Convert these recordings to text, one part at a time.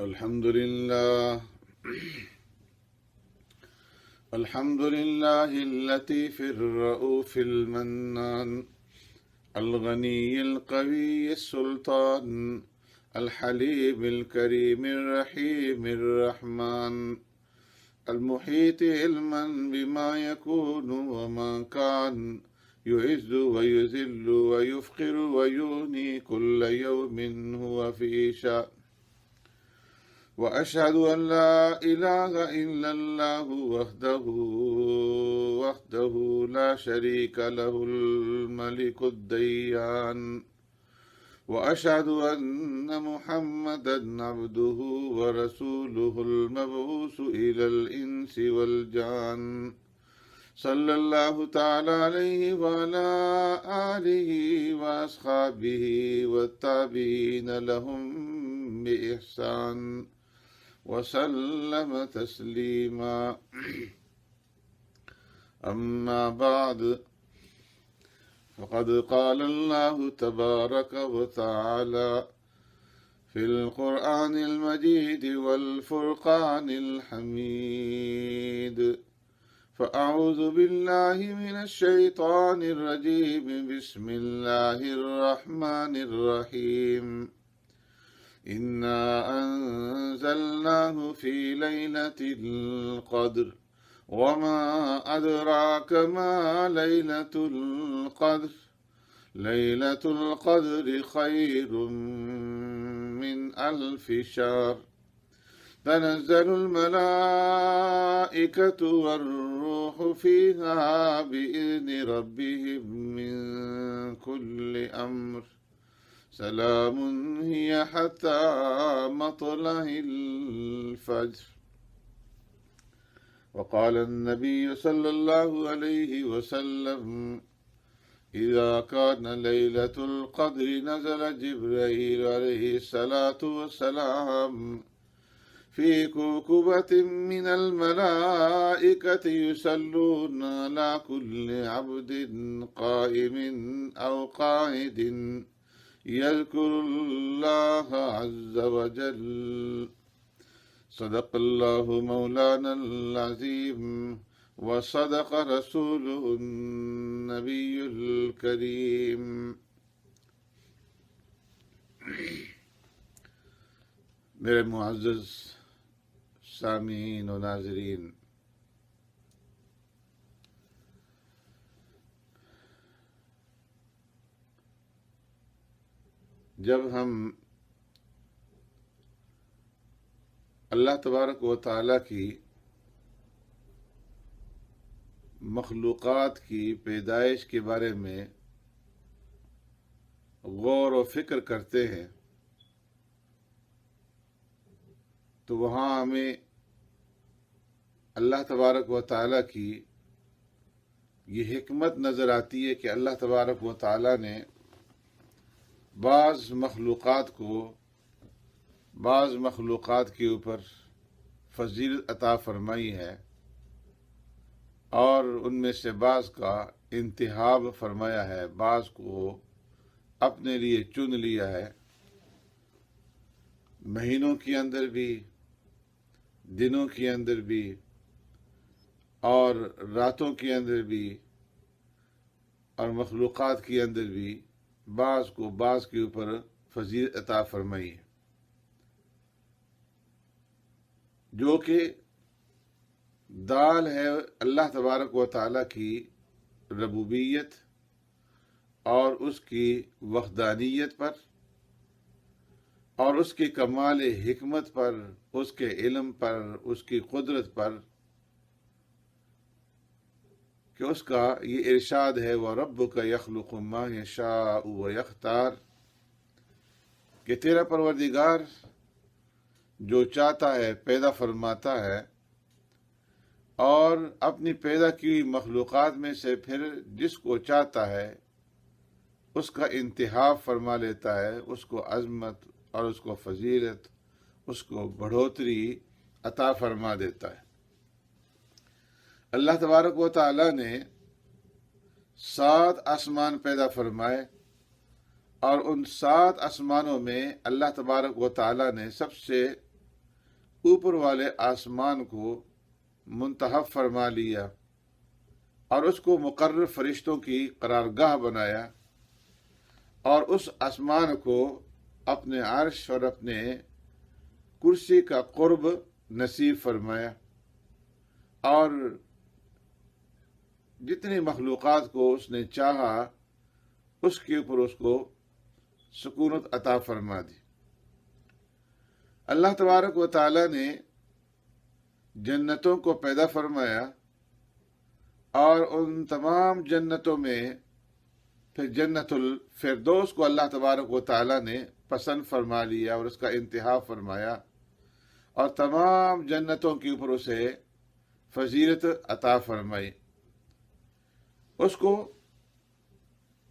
الحمد لله الحمد لله اللطيف الرؤوف المنان الغني القوي السلطان الحليم الكريم الرحيم الرحمن المحيط علما بما يكون وما كان يعز ويذل ويفقر ويغني كل يوم هو في شأن وأشهد أن لا إله إلا الله وحده لا شريك له الملك الديان وأشهد أن محمدا عبده ورسوله المبعوث إلى الإنس والجان صلى الله تعالى عليه وعلى آله وأصحابه والتابعين لهم بإحسان وسلم تسليما أما بعد فقد قال الله تبارك وتعالى في القرآن المجيد والفرقان الحميد فأعوذ بالله من الشيطان الرجيم بسم الله الرحمن الرحيم إنا أنزلناه في ليلة القدر وما أدراك ما ليلة القدر ليلة القدر خير من 1000 شهر تنزل الملائكة والروح فيها بإذن ربهم من كل أمر سلام هي حتى مطلع الفجر وقال النبي صلى الله عليه وسلم إذا كان ليلة القدر نزل جبريل عليه الصلاة والسلام في كوكبة من الملائكة يصلون على كل عبد قائم أو قاعد يذكر الله عز وجل صدق الله مولانا العظيم وصدق رسوله النبي الكريم. میرے معزز سامعین و ناظرین، جب ہم اللہ تبارک و تعالیٰ کی مخلوقات کی پیدائش کے بارے میں غور و فکر کرتے ہیں تو وہاں ہمیں اللہ تبارک و تعالیٰ کی یہ حکمت نظر آتی ہے کہ اللہ تبارک و تعالیٰ نے بعض مخلوقات کے اوپر فضیلت عطا فرمائی ہے اور ان میں سے بعض کا انتخاب فرمایا ہے، بعض کو اپنے لیے چن لیا ہے، مہینوں کے اندر بھی، دنوں کے اندر بھی اور راتوں کے اندر بھی اور مخلوقات کے اندر بھی بعض کو بعض کے اوپر فضیلت عطا فرمائی ہے، جو کہ دال ہے اللہ تبارک و تعالیٰ کی ربوبیت اور اس کی وحدانیت پر اور اس کے کمال حکمت پر، اس کے علم پر، اس کی قدرت پر، کہ اس کا یہ ارشاد ہے وَرَبُّكَ يَخْلُقُ مَا يَشَاءُ وَيَخْتَارُ، کہ تیرا پروردگار جو چاہتا ہے پیدا فرماتا ہے اور اپنی پیدا کی مخلوقات میں سے پھر جس کو چاہتا ہے اس کا انتخاب فرما لیتا ہے، اس کو عظمت اور اس کو فضیلت، اس کو بڑھوتری عطا فرما دیتا ہے۔ اللہ تبارک و تعالیٰ نے 7 آسمان پیدا فرمائے اور ان 7 آسمانوں میں اللہ تبارک و تعالیٰ نے سب سے اوپر والے آسمان کو منتخب فرما لیا اور اس کو مقرر فرشتوں کی قرارگاہ بنایا، اور اس آسمان کو اپنے عرش اور اپنے کرسی کا قرب نصیب فرمایا، اور جتنی مخلوقات کو اس نے چاہا اس کے اوپر اس کو سکونت عطا فرما دی۔ اللہ تبارک و تعالی نے جنتوں کو پیدا فرمایا، اور ان تمام جنتوں میں پھر جنت الفردوس کو اللہ تبارک و تعالی نے پسند فرما لیا اور اس کا انتخاب فرمایا، اور تمام جنتوں کے اوپر اسے فضیلت عطا فرمائی۔ اس کو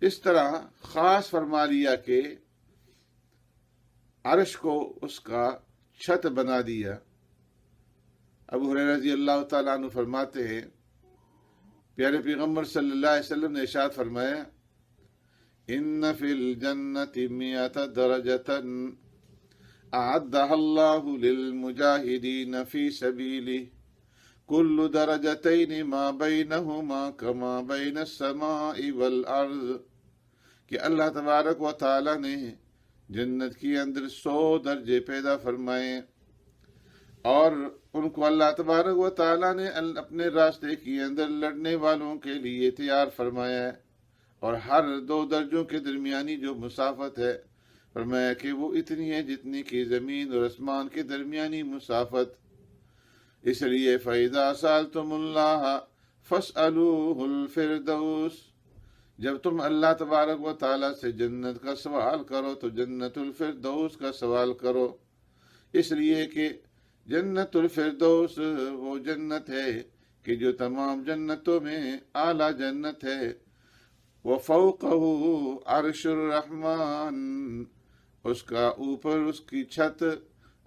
اس طرح خاص فرما لیا کہ عرش کو اس کا چھت بنا دیا۔ ابو ہریرہ رضی اللہ تعالیٰ عنہ فرماتے ہیں، پیارے پیغمبر صلی اللہ علیہ وسلم نے ارشاد فرمایا، ان فی الجنت 100 درجۃ اعدها اللہ للمجاہدین فی سبیلہ، کل درجتین ما بینہما کما بین السماء والارض، کہ اللہ تبارک و تعالی نے جنت کے اندر 100 درجے پیدا فرمائے، اور ان کو اللہ تبارک و تعالی نے اپنے راستے کے اندر لڑنے والوں کے لیے تیار فرمایا ہے، اور ہر 2 درجوں کے درمیانی جو مسافت ہے فرمایا کہ وہ اتنی ہے جتنی کہ زمین اور آسمان کے درمیانی مسافت۔ اس لیے فَإِذَا سَأَلْتُمُ اللَّهَ فَاسْأَلُوهُ الْفِرْدَوْسَ، جب تم اللہ تبارک و تعالیٰ سے جنت کا سوال کرو تو جنت الفردوس کا سوال کرو، اس لیے کہ جنت الفردوس وہ جنت ہے کہ جو تمام جنتوں میں اعلیٰ جنت ہے۔ وَفَوْقَهُ عَرْشُ الرَّحْمَنِ، اس کا اوپر اس کی چھت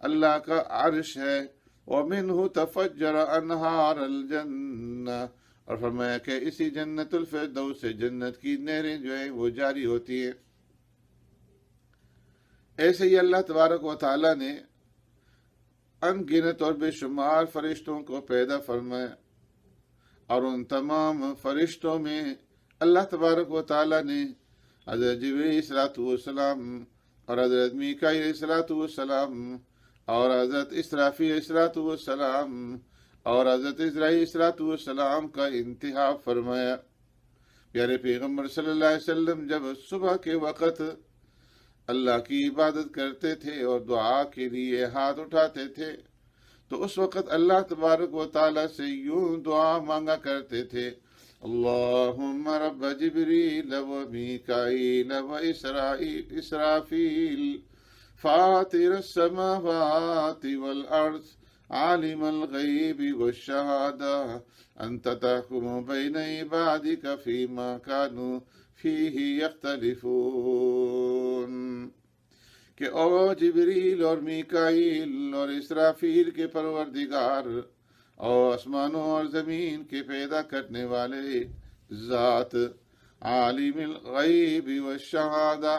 اللہ کا عرش ہے۔ وَمِنْهُ تَفَجَّرَ أَنْهَارَ الْجَنَّةِ، اور فرمایا کہ اسی جنت الفردوس سے جنت کی نہریں جو ہیں وہ جاری ہوتی ہیں۔ ایسے ہی اللہ تبارک و تعالیٰ نے ان گنت اور بے شمار فرشتوں کو پیدا فرمایا، اور ان تمام فرشتوں میں اللہ تبارک و تعالیٰ نے حضرت جبریل ﷺ اور حضرت میکائیل ﷺ اور حضرت اسرافیل ﷺ اور حضرت اسرائیل ﷺ کا انتخاب فرمایا۔ پیارے پیغمبر صلی اللہ علیہ وسلم جب صبح کے وقت اللہ کی عبادت کرتے تھے اور دعا کے لیے ہاتھ اٹھاتے تھے تو اس وقت اللہ تبارک و تعالیٰ سے یوں دعا مانگا کرتے تھے، اللہم رب جبریل و میکائیل و اسرافیل فاطر السماوات والارض عالم الغیب والشہادہ انت تحکم بین عبادک فیما کانوا فیہ یختلفون، کہ او جبریل اور میکائیل اور اسرافیل کے پروردگار، اور آسمانوں اور زمین کے پیدا کرنے والے ذات، عالم الغیب والشہادہ،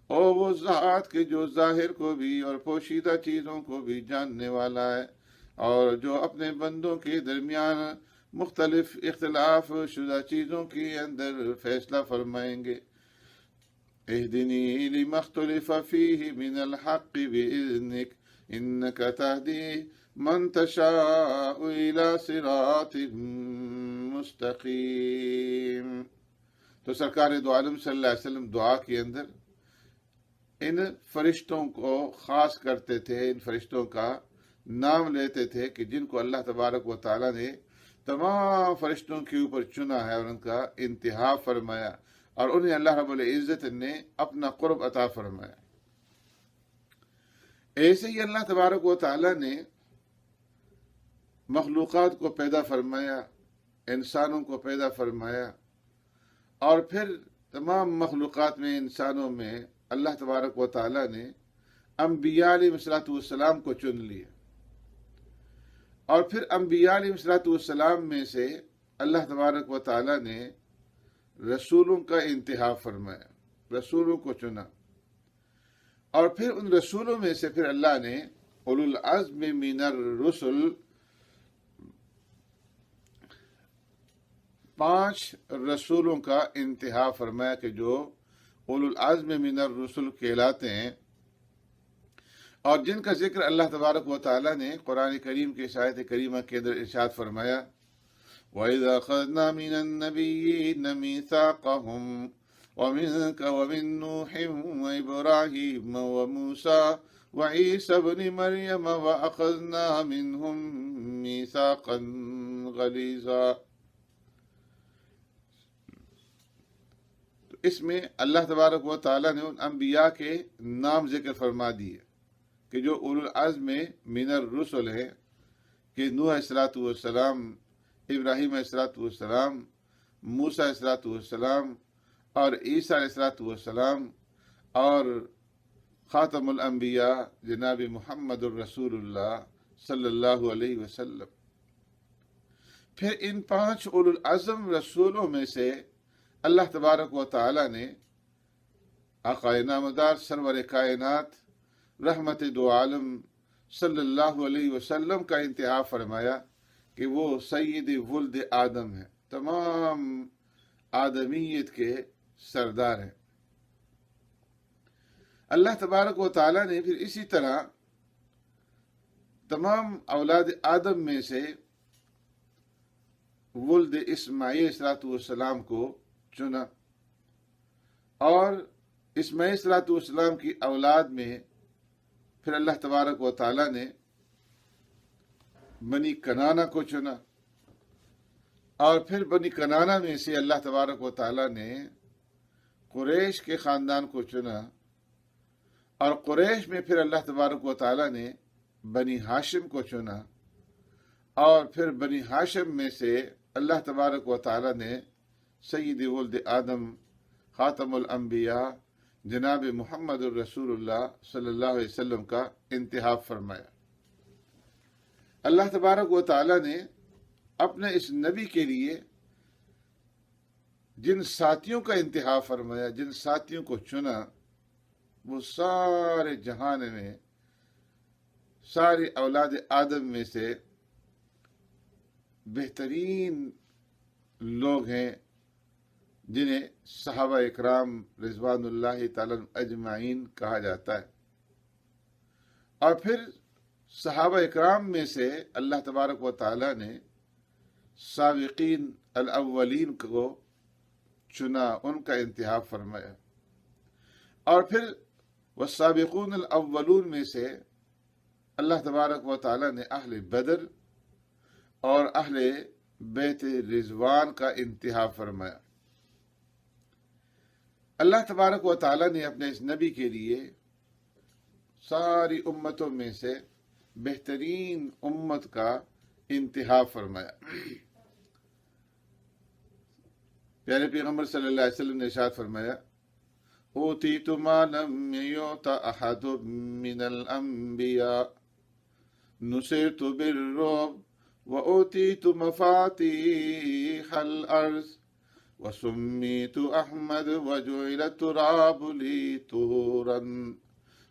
اور وہ ذات کے جو ظاہر کو بھی اور پوشیدہ چیزوں کو بھی جاننے والا ہے، اور جو اپنے بندوں کے درمیان مختلف اختلاف شدہ چیزوں کے اندر فیصلہ فرمائیں گے۔ اہدنی لما اختلف فیہ من الحق بإذنک انک تہدی من تشاء الی صراط مستقیم۔ تو سرکار دو عالم صلی اللہ علیہ وسلم دعا کے اندر ان فرشتوں کو خاص کرتے تھے، ان فرشتوں کا نام لیتے تھے کہ جن کو اللہ تبارک و تعالیٰ نے تمام فرشتوں کے اوپر چنا ہے اور ان کا انتخاب فرمایا، اور انہیں اللہ رب العزت نے اپنا قرب عطا فرمایا۔ ایسے ہی اللہ تبارک و تعالیٰ نے مخلوقات کو پیدا فرمایا، انسانوں کو پیدا فرمایا، اور پھر تمام مخلوقات میں انسانوں میں اللہ تبارک و تعالیٰ نے انبیاء علیہ السلام کو چن لیا، اور پھر انبیاء علیہ السلام میں سے اللہ تبارک و تعالیٰ نے رسولوں کا انتخاب فرمایا، رسولوں کو چنا، اور پھر ان رسولوں میں سے پھر اللہ نے اولو العزم من الرسل 5 رسولوں کا انتہا فرمایا کہ جو اولو العزم من الرسل کہلاتے ہیں، اور جن کا ذکر اللہ تبارک و تعالیٰ نے قرآن کریم کے آیت کریمہ کے اندر ارشاد فرمایا، وَإِذَا أَخَذْنَا مِنَ النَّبِيِّينَ مِيثَاقَهُمْ وَمِنْكَ وَمِن نُوحٍ وَإِبْرَاهِيمَ وَمُوسَى وَعِيسَى ابْنِ مَرْيَمَ وَأَخَذْنَا مِنْهُم مِيثَاقًا غَلِيظًا۔ تو اس میں اللہ تبارک و تعالیٰ نے ان انبیاء کے نام ذکر فرما دیے کہ جو اولو العزم من الرسل ہیں، کہ نوح علیہ السلام، ابراہیم علیہ السلام، موسیٰ علیہ السلام اور عیسیٰ علیہ السلام اور خاتم الانبیاء جناب محمد الرسول اللہ صلی اللہ علیہ وسلم۔ پھر ان 5 اولو العزم رسولوں میں سے اللہ تبارک و تعالیٰ نے آقا نامدار سرور کائنات رحمت دو عالم صلی اللہ علیہ وسلم کا انتہا فرمایا کہ وہ سید ولد آدم ہیں، تمام آدمیت کے سردار ہیں۔ اللہ تبارک و تعالیٰ نے پھر اسی طرح تمام اولاد آدم میں سے ولد اسماعیل صلاۃ والسلام کو چنا، اور اسماعیل صلاۃ والسلام کی اولاد میں پھر اللہ تبارک و تعالیٰ نے بنی کنانہ کو چنا، اور پھر بنی کنانہ میں سے اللہ تبارک و تعالیٰ نے قریش کے خاندان کو چنا، اور قریش میں پھر اللہ تبارک و تعالیٰ نے بنی ہاشم کو چنا، اور پھر بنی ہاشم میں سے اللہ تبارک و تعالیٰ نے سید ولد آدم خاتم الانبیاء جناب محمد الرسول اللہ صلی اللہ علیہ وسلم کا انتخاب فرمایا۔ اللہ تبارک و تعالیٰ نے اپنے اس نبی کے لیے جن ساتھیوں کا انتخاب فرمایا، جن ساتھیوں کو چنا، وہ سارے جہان میں سارے اولاد آدم میں سے بہترین لوگ ہیں، جنہیں صحابہ اکرام رضوان اللہ تعالی اجمعین کہا جاتا ہے۔ اور پھر صحابہ اکرام میں سے اللہ تبارک و تعالیٰ نے سابقین الاولین کو چنا، ان کا انتخاب فرمایا، اور پھر والسابقون الاولون میں سے اللہ تبارک و تعالیٰ نے اہل بدر اور اہل بیت رضوان کا انتخاب فرمایا۔ اللہ تبارک و تعالیٰ نے اپنے اس نبی کے لیے ساری امتوں میں سے بہترین امت کا انتخاب فرمایا۔ پیارے پیغمبر صلی اللہ علیہ وسلم نے ارشاد فرمایا، اوتیت ما لم یعط احد من الانبیاء نصرت بالرعب واوتیت مفاتیح الارض وسمیت احمد وجعلت تراب لی طہورا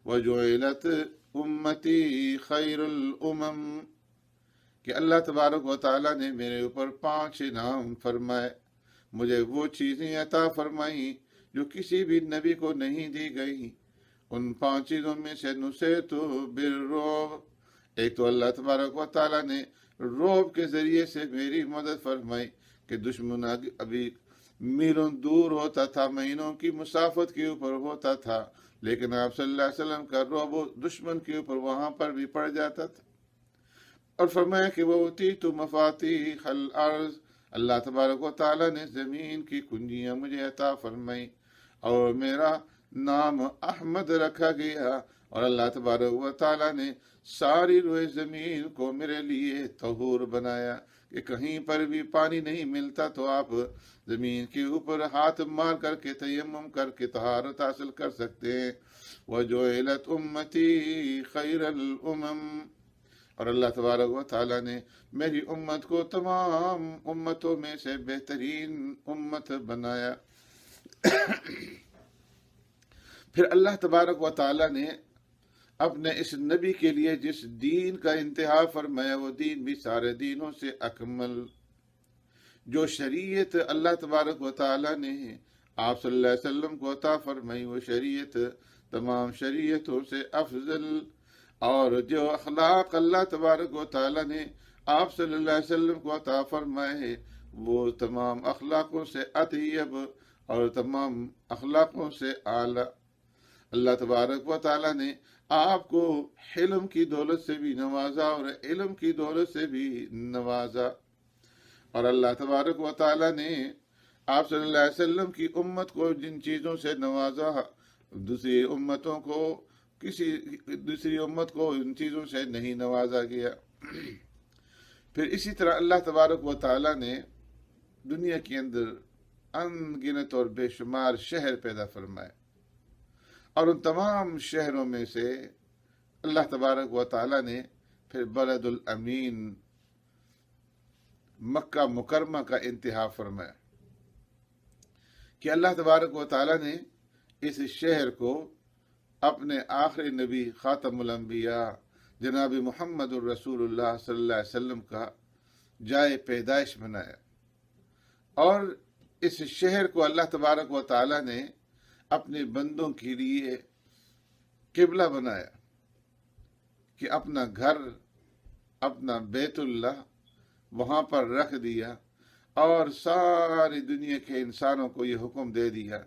وجعلت امتی خیر الامم، کہ اللہ تبارک و تعالیٰ نے میرے اوپر 5 انعام فرمائے، مجھے وہ چیزیں عطا فرمائیں جو کسی بھی نبی کو نہیں دی گئی۔ ان 5 چیزوں میں سے نصرت بالرعب، ایک تو اللہ تبارک و تعالیٰ نے رعب کے ذریعے سے میری مدد فرمائی کہ دشمن ابھی میلوں دور ہوتا تھا، مہینوں کی مسافت کے اوپر ہوتا تھا، لیکن آپ صلی اللہ علیہ وسلم کا رعب دشمن کے اوپر وہاں پر بھی پڑ جاتا تھا۔ اور فرمایا کہ وہ اوتیت مفاتیح الارض، اللہ تبارک و تعالیٰ نے زمین کی کنجیاں مجھے عطا فرمائی، اور میرا نام احمد رکھا گیا، اور اللہ تبارک و تعالیٰ نے ساری روئے زمین کو میرے لیے طہور بنایا کہ کہیں پر بھی پانی نہیں ملتا تو آپ زمین کے اوپر ہاتھ مار کر کے تیمم کر کے طہارت حاصل کر سکتے ہیں۔ وَجُعِلَتْ أُمَّتِي خَيْرَ الْأُمَمِ، اور اللہ تبارک و تعالیٰ نے میری امت کو تمام امتوں میں سے بہترین امت بنایا۔ پھر اللہ تبارک و تعالیٰ نے اپنے اس نبی کے لیے جس دین کا انتہا فرمایا وہ دین بھی سارے دینوں سے اکمل، جو شریعت اللہ تبارک و تعالیٰ نے آپ صلی اللہ علیہ وسلم کو عطا فرمائی وہ شریعت تمام شریعتوں سے افضل، اور جو اخلاق اللہ تبارک و تعالیٰ نے آپ صلی اللہ علیہ وسلم کو عطا فرمائے وہ تمام اخلاقوں سے اطیب اور تمام اخلاقوں سے اعلیٰ۔ اللہ تبارک و تعالیٰ نے آپ کو علم کی دولت سے بھی نوازا اور علم کی دولت سے بھی نوازا، اور اللہ تبارک و تعالیٰ نے آپ صلی اللہ علیہ وسلم کی امت کو جن چیزوں سے نوازا دوسری امت کو ان چیزوں سے نہیں نوازا گیا۔ پھر اسی طرح اللہ تبارک و تعالیٰ نے دنیا کے اندر ان گنت اور بے شمار شہر پیدا فرمائے، اور ان تمام شہروں میں سے اللہ تبارک و تعالیٰ نے پھر بلد الامین مکہ مکرمہ کا انتخاب فرمایا کہ اللہ تبارک و تعالیٰ نے اس شہر کو اپنے آخری نبی خاتم الانبیاء جناب محمد الرسول اللہ صلی اللہ علیہ وسلم کا جائے پیدائش بنایا، اور اس شہر کو اللہ تبارک و تعالیٰ نے اپنے بندوں کے لیے قبلہ بنایا کہ اپنا گھر اپنا بیت اللہ وہاں پر رکھ دیا، اور ساری دنیا کے انسانوں کو یہ حکم دے دیا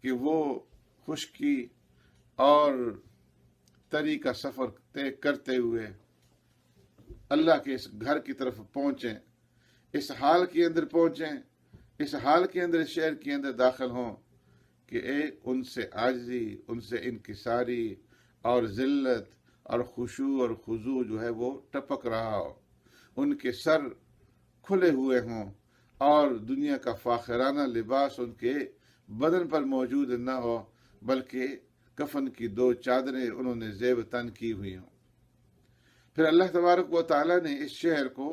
کہ وہ خشکی اور تری کا سفر طے کرتے ہوئے اللہ کے اس گھر کی طرف پہنچیں، اس حال کے اندر پہنچیں، اس حال کے اندر اس شہر کے اندر داخل ہوں کہ ان سے عاجزی، ان سے انکساری اور ذلت اور خشوع اور خضوع جو ہے وہ ٹپک رہا ہو، ان کے سر کھلے ہوئے ہوں اور دنیا کا فاخرانہ لباس ان کے بدن پر موجود نہ ہو، بلکہ کفن کی 2 چادریں انہوں نے زیب تن کی ہوئی ہوں۔ پھر اللہ تبارک و تعالیٰ نے اس شہر کو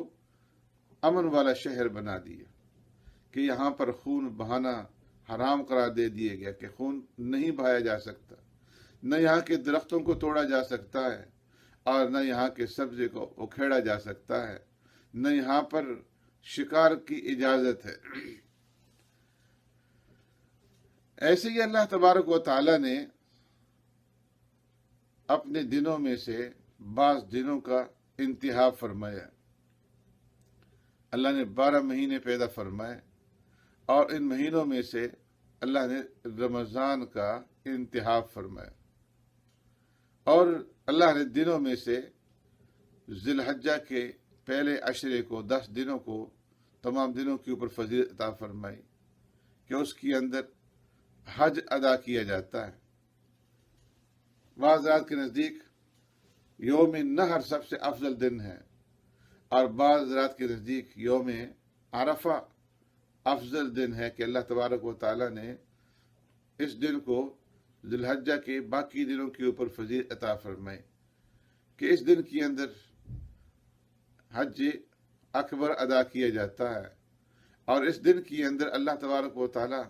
امن والا شہر بنا دیا کہ یہاں پر خون بہانا حرام قرار دے دیا گیا کہ خون نہیں بہایا جا سکتا، نہ یہاں کے درختوں کو توڑا جا سکتا ہے، اور نہ یہاں کے سبزے کو اکھیڑا جا سکتا ہے، نہ یہاں پر شکار کی اجازت ہے۔ ایسے ہی اللہ تبارک و تعالیٰ نے اپنے دنوں میں سے بعض دنوں کا انتخاب فرمایا۔ اللہ نے 12 مہینے پیدا فرمائے، اور ان مہینوں میں سے اللہ نے رمضان کا انتخاب فرمایا، اور اللہ نے دنوں میں سے ذی الحجہ کے پہلے عشرے کو 10 دنوں کو تمام دنوں کے اوپر فضیلت عطا فرمائی کہ اس کے اندر حج ادا کیا جاتا ہے۔ بعض حضرات کے نزدیک یوم نحر سب سے افضل دن ہے، اور بعض حضرات کے نزدیک یوم عرفہ افضل دن ہے کہ اللہ تبارک و تعالیٰ نے اس دن کو ذی الحجہ کے باقی دنوں کے اوپر فضیلت عطا فرمائی کہ اس دن کے اندر حج اکبر ادا کیا جاتا ہے، اور اس دن کے اندر اللہ تبارک و تعالیٰ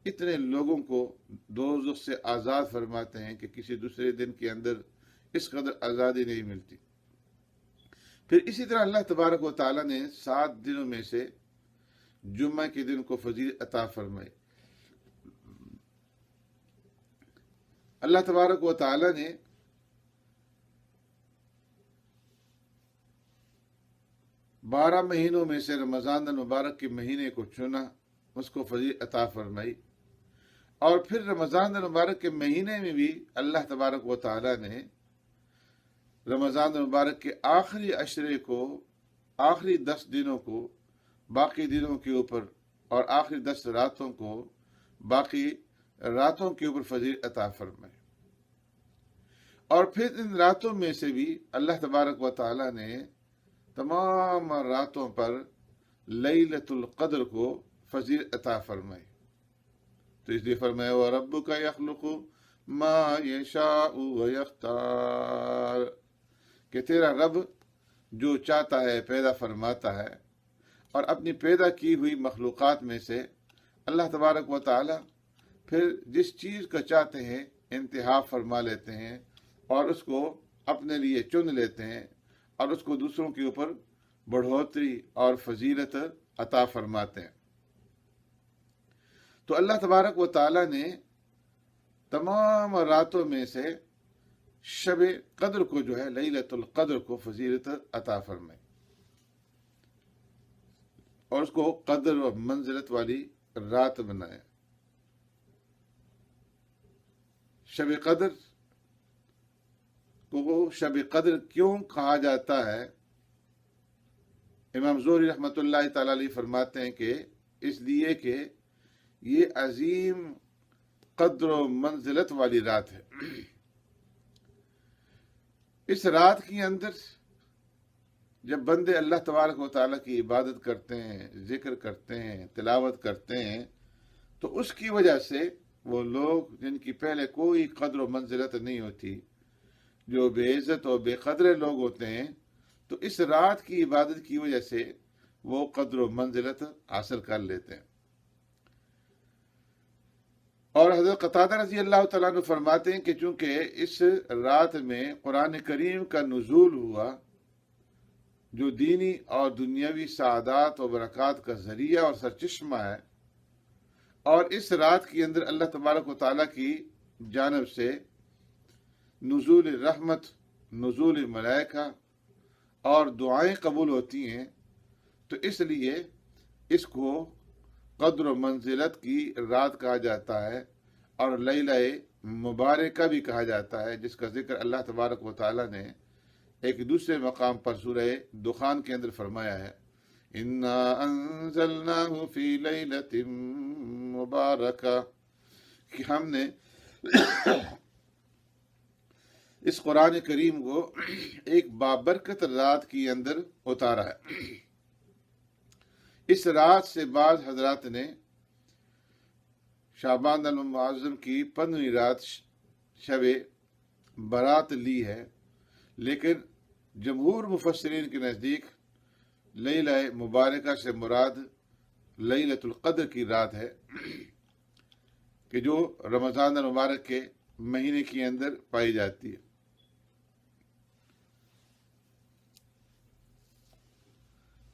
اتنے لوگوں کو دوزخ سے آزاد فرماتے ہیں کہ کسی دوسرے دن کے اندر اس قدر آزادی نہیں ملتی۔ پھر اسی طرح اللہ تبارک و تعالیٰ نے 7 دنوں میں سے جمعہ کے دن کو فضیلت عطا فرمائی۔ اللہ تبارک و تعالیٰ نے بارہ مہینوں میں سے رمضان المبارک کے مہینے کو چنا، اس کو فضیلت عطا فرمائی، اور پھر رمضان المبارک کے مہینے میں بھی اللہ تبارک و تعالیٰ نے رمضان المبارک کے آخری عشرے کو، آخری 10 دنوں کو باقی دنوں کے اوپر، اور آخری 10 راتوں کو باقی راتوں کے اوپر فضیلت عطا فرمائی۔ اور پھر ان راتوں میں سے بھی اللہ تبارک و تعالیٰ نے تمام راتوں پر لیلۃ القدر کو فضیلت عطا فرمائی۔ تو اس لیے فرمایا وَرَبُّكَ يَخْلُقُ مَا يَشَاءُ وَيَخْتَارُ کہ تیرا رب جو چاہتا ہے پیدا فرماتا ہے، اور اپنی پیدا کی ہوئی مخلوقات میں سے اللہ تبارک و تعالی پھر جس چیز کا چاہتے ہیں انتخاب فرما لیتے ہیں، اور اس کو اپنے لیے چن لیتے ہیں اور اس کو دوسروں کے اوپر بڑھوتری اور فضیلت عطا فرماتے ہیں۔ تو اللہ تبارک و تعالیٰ نے تمام راتوں میں سے شب قدر کو جو ہے لیلۃ القدر کو فضیلت عطا فرمائی اور اس کو قدر و منزلت والی رات بنایا۔ شب قدر کو شب قدر کیوں کہا جاتا ہے؟ امام زہری رحمۃ اللہ تعالی علیہ فرماتے ہیں کہ اس لیے کہ یہ عظیم قدر و منزلت والی رات ہے۔ اس رات کے اندر جب بندے اللہ تبارک و تعالیٰ کی عبادت کرتے ہیں، ذکر کرتے ہیں، تلاوت کرتے ہیں، تو اس کی وجہ سے وہ لوگ جن کی پہلے کوئی قدر و منزلت نہیں ہوتی، جو بے عزت اور بے قدر لوگ ہوتے ہیں، تو اس رات کی عبادت کی وجہ سے وہ قدر و منزلت حاصل کر لیتے ہیں۔ اور حضرت قتادہ رضی اللہ تعالیٰ عنہ فرماتے ہیں کہ چونکہ اس رات میں قرآن کریم کا نزول ہوا، جو دینی اور دنیاوی سعادات و برکات کا ذریعہ اور سرچشمہ ہے، اور اس رات کے اندر اللہ تبارک و تعالیٰ کی جانب سے نزول رحمت، نزول ملائکہ اور دعائیں قبول ہوتی ہیں، تو اس لیے اس کو قدر و منزلت کی رات کہا جاتا ہے اور لیلہ مبارکہ بھی کہا جاتا ہے، جس کا ذکر اللہ تبارک و تعالیٰ نے ایک دوسرے مقام پر سورہ دخان کے اندر فرمایا ہے، اِنَّا أَنزَلْنَاهُ فِي لَيْلَةٍ مُبَارَكَةٍ، کہ ہم نے اس قرآن کریم کو ایک بابرکت رات کے اندر اتارا ہے۔ اس رات سے بعض حضرات نے شعبان المعظم کی 15ویں رات شب برات لی ہے، لیکن جمہور مفسرین کے نزدیک لیلہ مبارکہ سے مراد لیلۃ القدر کی رات ہے، کہ جو رمضان المبارک کے مہینے کے اندر پائی جاتی ہے۔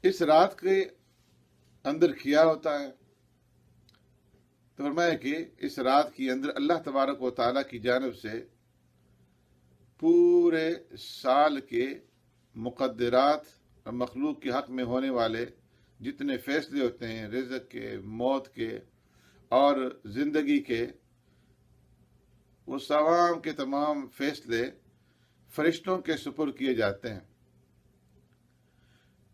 اس رات کے اندر کیا ہوتا ہے؟ تو فرمایا کہ اس رات کے اندر اللہ تبارک و تعالیٰ کی جانب سے پورے سال کے مقدرات اور مخلوق کے حق میں ہونے والے جتنے فیصلے ہوتے ہیں، رزق کے، موت کے اور زندگی کے، وہ تمام کے تمام فیصلے فرشتوں کے سپرد کیے جاتے ہیں۔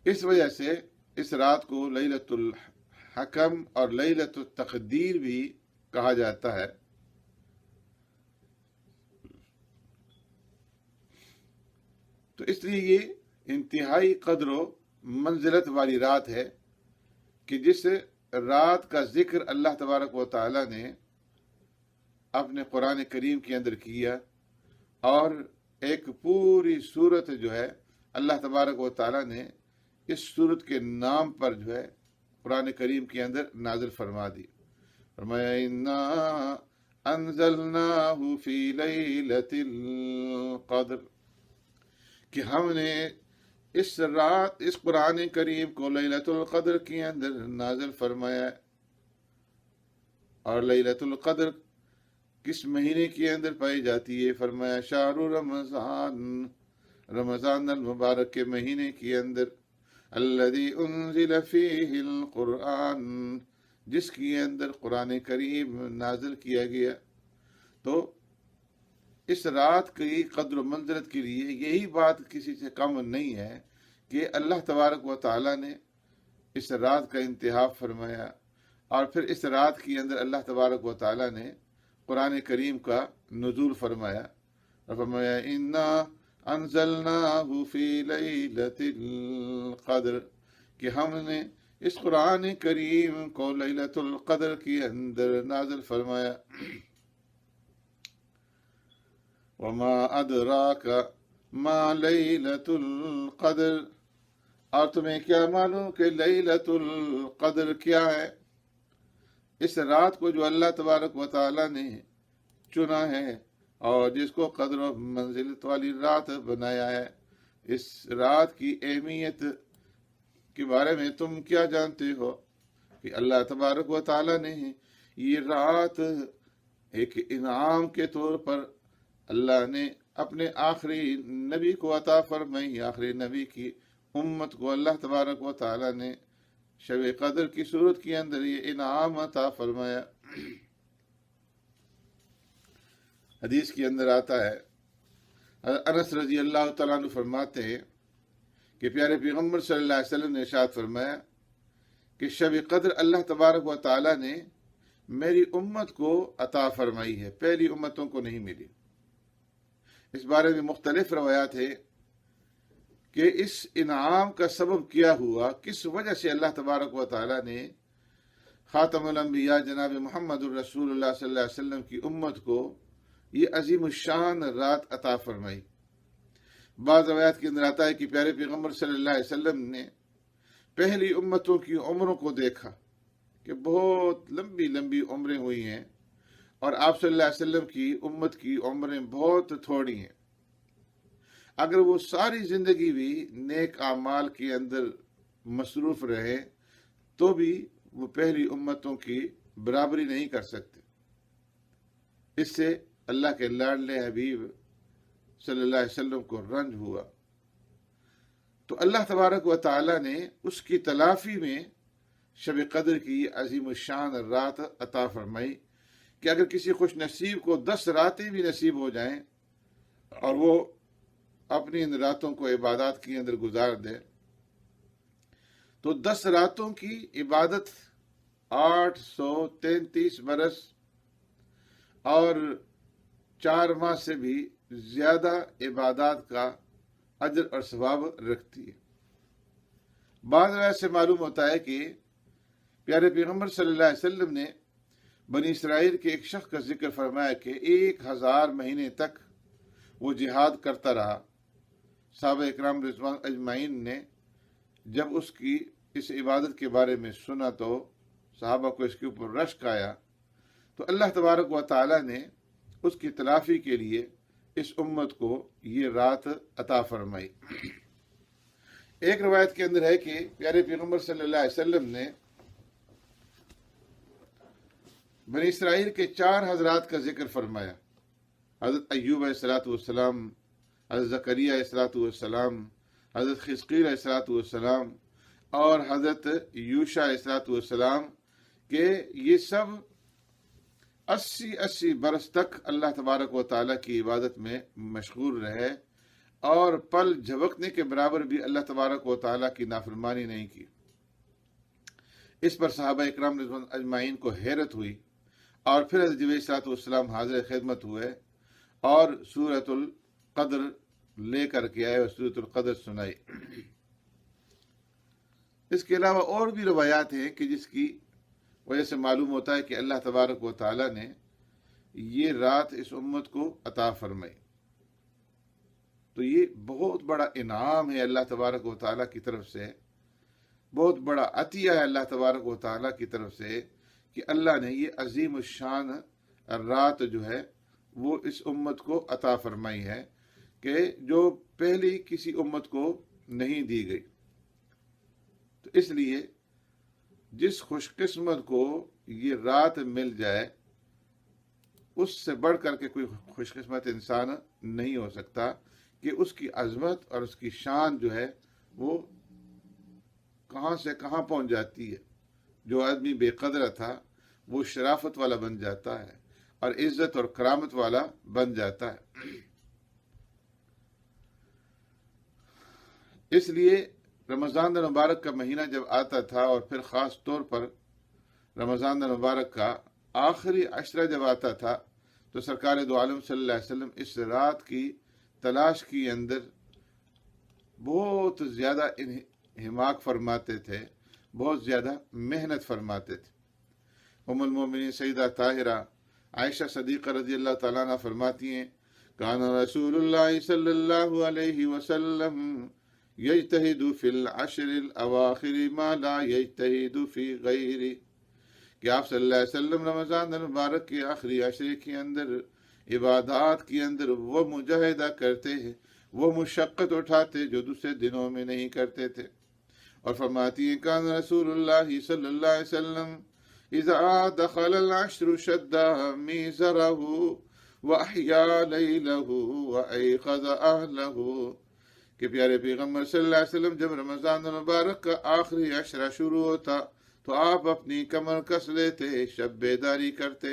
اس وجہ سے اس رات کو لیلۃ الحکم اور لیلۃ التقدیر بھی کہا جاتا ہے۔ تو اس لیے یہ انتہائی قدر و منزلت والی رات ہے کہ جس رات کا ذکر اللہ تبارک و تعالیٰ نے اپنے قرآن کریم کے اندر کیا، اور ایک پوری سورت جو ہے اللہ تبارک و تعالیٰ نے اس سورت کے نام پر جو ہے قرآن کریم کے اندر نازل فرما دی۔ فرمایا اِنَّا أَنزَلْنَاهُ فِي لَيْلَةِ الْقَدْرِ، کہ ہم نے اس رات اس قرآن کریم کو لیلۃ القدر کے اندر نازل فرمایا۔ اور لیلۃ القدر کس مہینے کے اندر پائی جاتی ہے؟ فرمایا شہر رمضان، رمضان المبارک کے مہینے کے اندر، الذی انزل فیہ القرآن، جس کے اندر قرآن کریم نازل کیا گیا۔ تو اس رات کی قدر و منزلت کے لیے یہی بات کسی سے کم نہیں ہے کہ اللہ تبارک و تعالیٰ نے اس رات کا انتخاب فرمایا، اور پھر اس رات کے اندر اللہ تبارک و تعالیٰ نے قرآن کریم کا نزول فرمایا، اور فرمایا اِنَّا أَنزَلْنَاهُ فِي لَيْلَةِ الْقَدْرِ، کہ ہم نے اس قرآن کریم کو لیلۃ القدر کے اندر نازل فرمایا۔ وَمَا أَدْرَاكَ مَا لَيْلَةُ الْقَدْرِ، اور تمہیں کیا معلوم کہ لیلۃ القدر کیا ہے؟ اس رات کو جو اللہ تبارک و تعالیٰ نے چنا ہے اور جس کو قدر و منزلت والی رات بنایا ہے۔ اس رات کی اہمیت کے بارے میں تم کیا جانتے ہو کہ اللہ تبارک و تعالیٰ نے یہ رات ایک انعام کے طور پر اللہ نے اپنے آخری نبی کو عطا فرمائی۔ آخری نبی کی امت کو اللہ تبارک و تعالیٰ نے شب قدر کی صورت کے اندر یہ انعام عطا فرمایا۔ حدیث کے اندر آتا ہے، انس رضی اللہ تعالیٰ عنہ فرماتے ہیں کہ پیارے پیغمبر صلی اللہ علیہ وسلم نے ارشاد فرمایا کہ شب قدر اللہ تبارک و تعالیٰ نے میری امت کو عطا فرمائی ہے، پہلی امتوں کو نہیں ملی۔ اس بارے میں مختلف روایات ہیں کہ اس انعام کا سبب کیا ہوا، کس وجہ سے اللہ تبارک و تعالیٰ نے خاتم الانبیاء جناب محمد الرسول اللہ صلی اللہ علیہ وسلم کی امت کو یہ عظیم الشان رات عطا فرمائی۔ بعض روایات کے اندر آتا ہے کہ پیارے پیغمبر صلی اللہ علیہ وسلم نے پہلی امتوں کی عمروں کو دیکھا کہ بہت لمبی لمبی عمریں ہوئی ہیں، اور آپ صلی اللہ علیہ وسلم کی امت کی عمریں بہت تھوڑی ہیں۔ اگر وہ ساری زندگی بھی نیک اعمال کے اندر مصروف رہے تو بھی وہ پہلی امتوں کی برابری نہیں کر سکتے۔ اس سے اللہ کے لاڈلے حبیب صلی اللہ علیہ وسلم کو رنج ہوا، تو اللہ تبارک و تعالیٰ نے اس کی تلافی میں شب قدر کی عظیم الشان رات عطا فرمائی کہ اگر کسی خوش نصیب کو 10 راتیں بھی نصیب ہو جائیں اور وہ اپنی ان راتوں کو عبادات کے اندر گزار دے تو 10 راتوں کی عبادت 833 برس اور 4 ماہ سے بھی زیادہ عبادات کا اجر اور ثواب رکھتی ہے۔ بعض روایت سے معلوم ہوتا ہے کہ پیارے پیغمبر صلی اللہ علیہ وسلم نے بنی اسرائیل کے ایک شخص کا ذکر فرمایا کہ 1000 مہینے تک وہ جہاد کرتا رہا۔ صحابہ اکرام رضوان اجمعین نے جب اس کی اس عبادت کے بارے میں سنا تو صحابہ کو اس کے اوپر رشک آیا، تو اللہ تبارک و تعالیٰ نے اس کی تلافی کے لیے اس امت کو یہ رات عطا فرمائی۔ ایک روایت کے اندر ہے کہ پیارے پیغمبر صلی اللہ علیہ وسلم نے بنی اسرائیل کے 4 حضرات کا ذکر فرمایا، حضرت ایوب علیہ الصلوۃ والسلام، حضرت زکریا علیہ الصلوۃ والسلام، حضرت خزقیل علیہ الصلوۃ والسلام اور حضرت یوشع علیہ الصلوۃ والسلام کہ یہ سب 80 برس تک اللہ تبارک و تعالیٰ کی عبادت میں مشغول رہے اور پل جھپکنے کے برابر بھی اللہ تبارک و تعالیٰ کی نافرمانی نہیں کی۔ اس پر صحابہ اکرام رضوان اجمعین کو حیرت ہوئی، اور پھر حضرت جبرائیل علیہ الصلوۃ والسلام حاضر خدمت ہوئے اور سورۃ القدر لے کر کے آئے اور سورۃ القدر سنائی۔ اس کے علاوہ اور بھی روایات ہیں کہ جس کی وجہ سے معلوم ہوتا ہے کہ اللہ تبارک و تعالیٰ نے یہ رات اس امت کو عطا فرمائی۔ تو یہ بہت بڑا انعام ہے اللہ تبارک و تعالیٰ کی طرف سے، بہت بڑا عطیہ ہے اللہ تبارک و تعالیٰ کی طرف سے کہ اللہ نے یہ عظیم الشان رات جو ہے وہ اس امت کو عطا فرمائی ہے کہ جو پہلی کسی امت کو نہیں دی گئی۔ تو اس لیے جس خوش قسمت کو یہ رات مل جائے اس سے بڑھ کر کے کوئی خوش قسمت انسان نہیں ہو سکتا کہ اس کی عظمت اور اس کی شان جو ہے وہ کہاں سے کہاں پہنچ جاتی ہے۔ جو آدمی بے قدر تھا وہ شرافت والا بن جاتا ہے اور عزت اور کرامت والا بن جاتا ہے۔ اس لیے رمضان المبارک کا مہینہ جب آتا تھا اور پھر خاص طور پر رمضان المبارک کا آخری عشرہ جب آتا تھا تو سرکار دو عالم صلی اللہ علیہ وسلم اس رات کی تلاش کے اندر بہت زیادہ انہماک فرماتے تھے، بہت زیادہ محنت فرماتے تھے۔ ام المومنین سیدہ طاہرہ عائشہ صدیقہ رضی اللہ تعالیٰ عنہ فرماتی ہیں، کان رسول اللہ صلی اللہ علیہ وسلم یجتہد فی العشر الاواخر ما لا یجتہد فی غیرہ، کہ آپ صلی اللہ علیہ وسلم رمضان المبارک کے آخری عشرے کے اندر عبادات کے اندر وہ مجاہدہ کرتے ہیں، وہ مشقت اٹھاتے جو دوسرے دنوں میں نہیں کرتے تھے۔ اور فرماتی ہیں کان رسول اللہ صلی اللہ علیہ وسلم اذا دخل العشر شد میزرہ واحیا لیلہ وایقظ اہلہ، کہ پیارے پیغمبر صلی اللہ علیہ وسلم جب رمضان المبارک کا آخری عشرہ شروع ہوتا تو آپ اپنی کمر کس لیتے، شب بیداری کرتے،